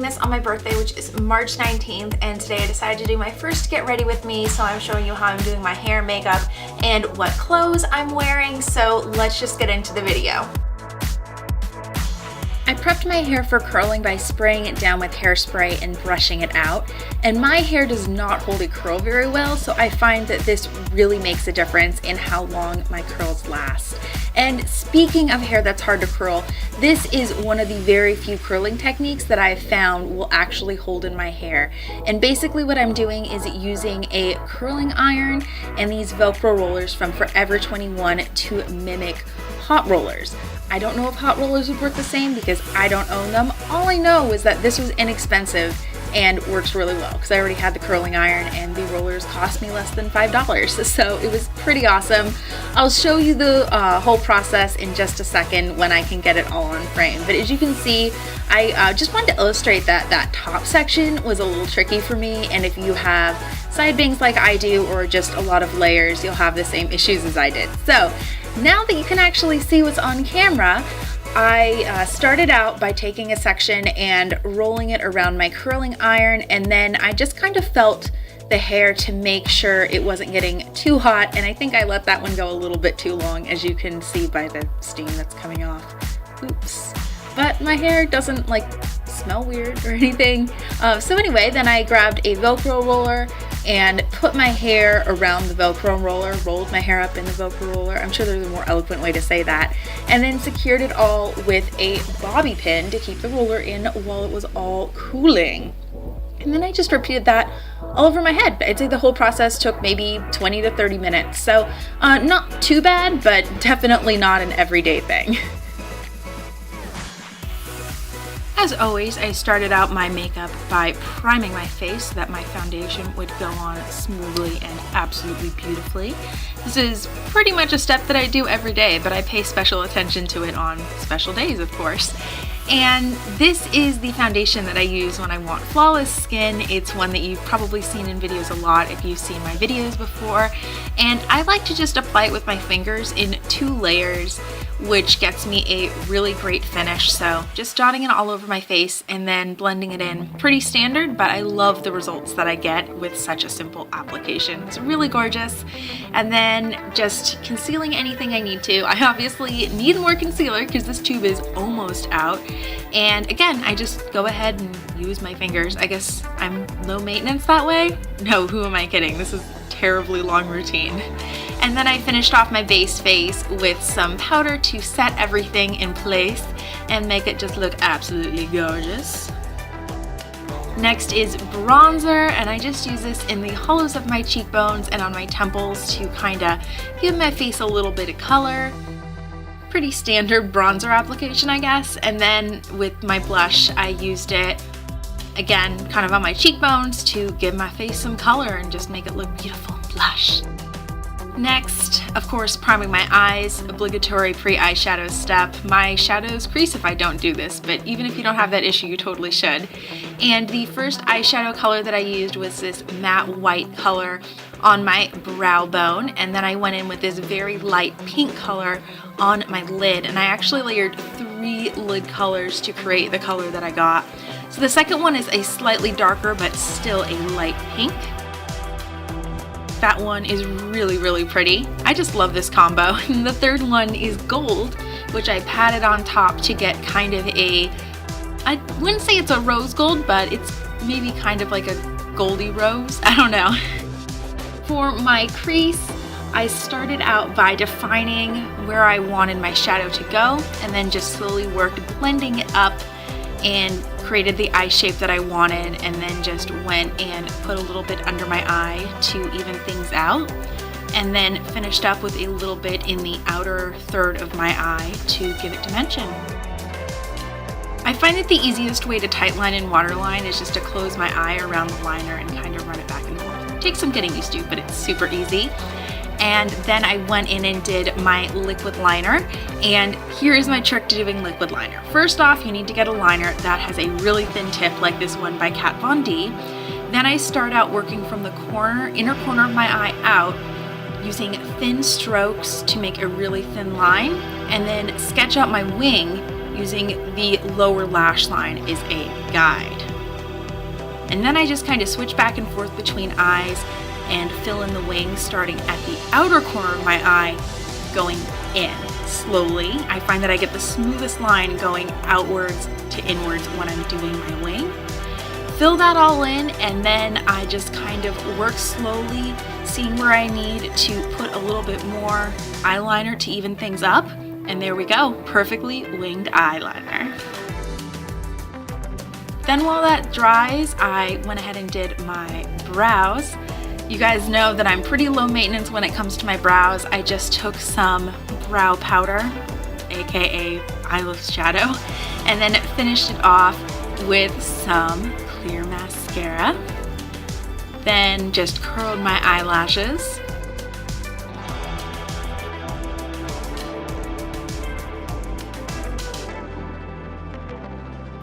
this on my birthday, which is March 19th, and today I decided to do my first get ready with me, so I'm showing you how I'm doing my hair, makeup, and what clothes I'm wearing, so let's just get into the video. I prepped my hair for curling by spraying it down with hairspray and brushing it out, and my hair does not hold a curl very well, so I find that this really makes a difference in how long my curls last. And speaking of hair that's hard to curl, this is one of the very few curling techniques that I've found will actually hold in my hair. And basically what I'm doing is using a curling iron and these Velcro rollers from Forever 21 to mimic hot rollers. I don't know if hot rollers would work the same because I don't own them. All I know is that this was inexpensive and works really well because I already had the curling iron and the rollers cost me less than $5, so it was pretty awesome. I'll show you the whole process in just a second when I can get it all on frame, but as you can see, I just wanted to illustrate that that top section was a little tricky for me, and if you have side bangs like I do or just a lot of layers, you'll have the same issues as I did. So now that you can actually see what's on camera, I started out by taking a section and rolling it around my curling iron, and then I just kind of felt the hair to make sure it wasn't getting too hot, and I think I let that one go a little bit too long, as you can see by the steam that's coming off. Oops. But my hair doesn't like smell weird or anything. So anyway, then I grabbed a Velcro roller and put my hair around the Velcro roller, rolled my hair up in the Velcro roller. I'm sure there's a more eloquent way to say that. And then secured it all with a bobby pin to keep the roller in while it was all cooling. And then I just repeated that all over my head. I'd say the whole process took maybe 20 to 30 minutes. So not too bad, but definitely not an everyday thing. As always, I started out my makeup by priming my face so that my foundation would go on smoothly and absolutely beautifully. This is pretty much a step that I do every day, but I pay special attention to it on special days, of course. And this is the foundation that I use when I want flawless skin. It's one that you've probably seen in videos a lot if you've seen my videos before. And I like to just apply it with my fingers in 2 layers, which gets me a really great finish. So just dotting it all over my face and then blending it in. Pretty standard, but I love the results that I get with such a simple application. It's really gorgeous. And then just concealing anything I need to. I obviously need more concealer because this tube is almost out. And again, I just go ahead and use my fingers. I guess I'm low maintenance that way? No, who am I kidding? This is a terribly long routine. And then I finished off my base face with some powder to set everything in place and make it just look absolutely gorgeous. Next is bronzer, and I just use this in the hollows of my cheekbones and on my temples to kind of give my face a little bit of color. Pretty standard bronzer application, I guess. And then with my blush, I used it again kind of on my cheekbones to give my face some color and just make it look beautiful and blush. Next, of course, priming my eyes, obligatory pre-eyeshadow step. My shadows crease if I don't do this, but even if you don't have that issue, you totally should. And the first eyeshadow color that I used was this matte white color on my brow bone, and then I went in with this very light pink color on my lid, and I actually layered 3 lid colors to create the color that I got. So the second one is a slightly darker but still a light pink. That one is really, really pretty. I just love this combo. And the third one is gold, which I patted on top to get kind of a, I wouldn't say it's a rose gold, but it's maybe kind of like a goldy rose. I don't know. For my crease, I started out by defining where I wanted my shadow to go, and then just slowly worked blending it up and created the eye shape that I wanted, and then just went and put a little bit under my eye to even things out, and then finished up with a little bit in the outer third of my eye to give it dimension. I find that the easiest way to tightline and waterline is just to close my eye around the liner and kind of run it back and forth. It takes some getting used to, but it's super easy. And then I went in and did my liquid liner, and here is my trick to doing liquid liner. First off, you need to get a liner that has a really thin tip like this one by Kat Von D. Then I start out working from the inner corner of my eye out, using thin strokes to make a really thin line, and then sketch out my wing using the lower lash line as a guide. And then I just kind of switch back and forth between eyes and fill in the wings, starting at the outer corner of my eye, going in slowly. I find that I get the smoothest line going outwards to inwards when I'm doing my wing. Fill that all in, and then I just kind of work slowly, seeing where I need to put a little bit more eyeliner to even things up. And there we go, perfectly winged eyeliner. Then while that dries, I went ahead and did my brows. You guys know that I'm pretty low maintenance when it comes to my brows. I just took some brow powder, aka eyeless shadow, and then finished it off with some clear mascara. Then just curled my eyelashes.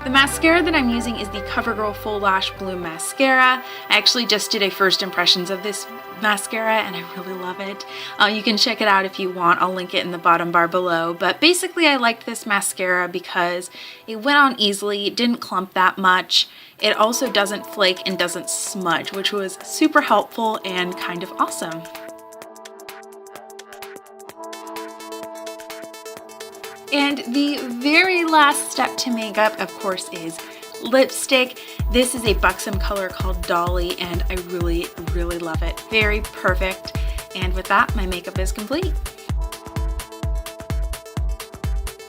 The mascara that I'm using is the CoverGirl Full Lash Bloom Mascara. I actually just did a first impressions of this mascara and I really love it. You can check it out if you want. I'll link it in the bottom bar below. But basically I liked this mascara because it went on easily, it didn't clump that much. It also doesn't flake and doesn't smudge, which was super helpful and kind of awesome. And the very last step to makeup, of course, is lipstick. This is a buxom color called Dolly, and I really, really love it. Very perfect. And with that, my makeup is complete.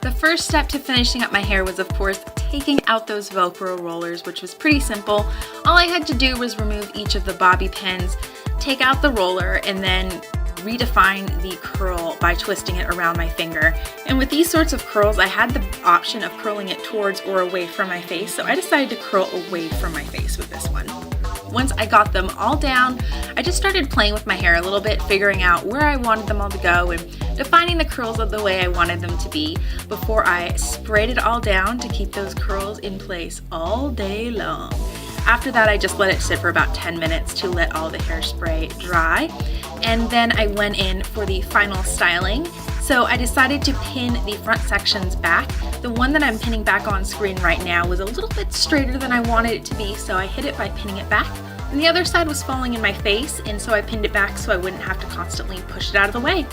The first step to finishing up my hair was, of course, taking out those Velcro rollers, which was pretty simple. All I had to do was remove each of the bobby pins, take out the roller, and then redefine the curl by twisting it around my finger. And with these sorts of curls, I had the option of curling it towards or away from my face, so I decided to curl away from my face with this one. Once I got them all down, I just started playing with my hair a little bit, figuring out where I wanted them all to go and defining the curls of the way I wanted them to be before I sprayed it all down to keep those curls in place all day long. After that, I just let it sit for about 10 minutes to let all the hairspray dry. And then I went in for the final styling. So I decided to pin the front sections back. The one that I'm pinning back on screen right now was a little bit straighter than I wanted it to be, so I hid it by pinning it back. And the other side was falling in my face, and so I pinned it back so I wouldn't have to constantly push it out of the way.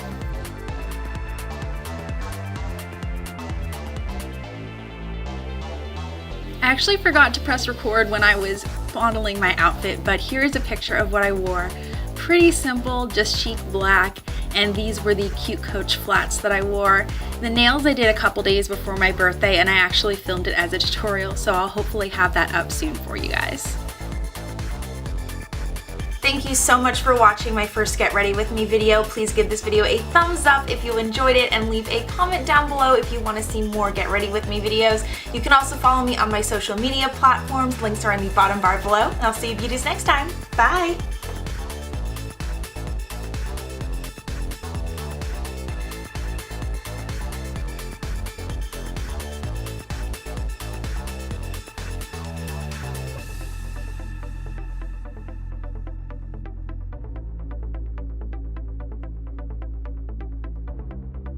I actually forgot to press record when I was modeling my outfit, but here's a picture of what I wore. Pretty simple, just chic black, and these were the cute Coach flats that I wore. The nails I did a couple days before my birthday, and I actually filmed it as a tutorial, so I'll hopefully have that up soon for you guys. Thank you so much for watching my first Get Ready With Me video. Please give this video a thumbs up if you enjoyed it and leave a comment down below if you want to see more Get Ready With Me videos. You can also follow me on my social media platforms. Links are in the bottom bar below. And I'll see you beauties next time. Bye!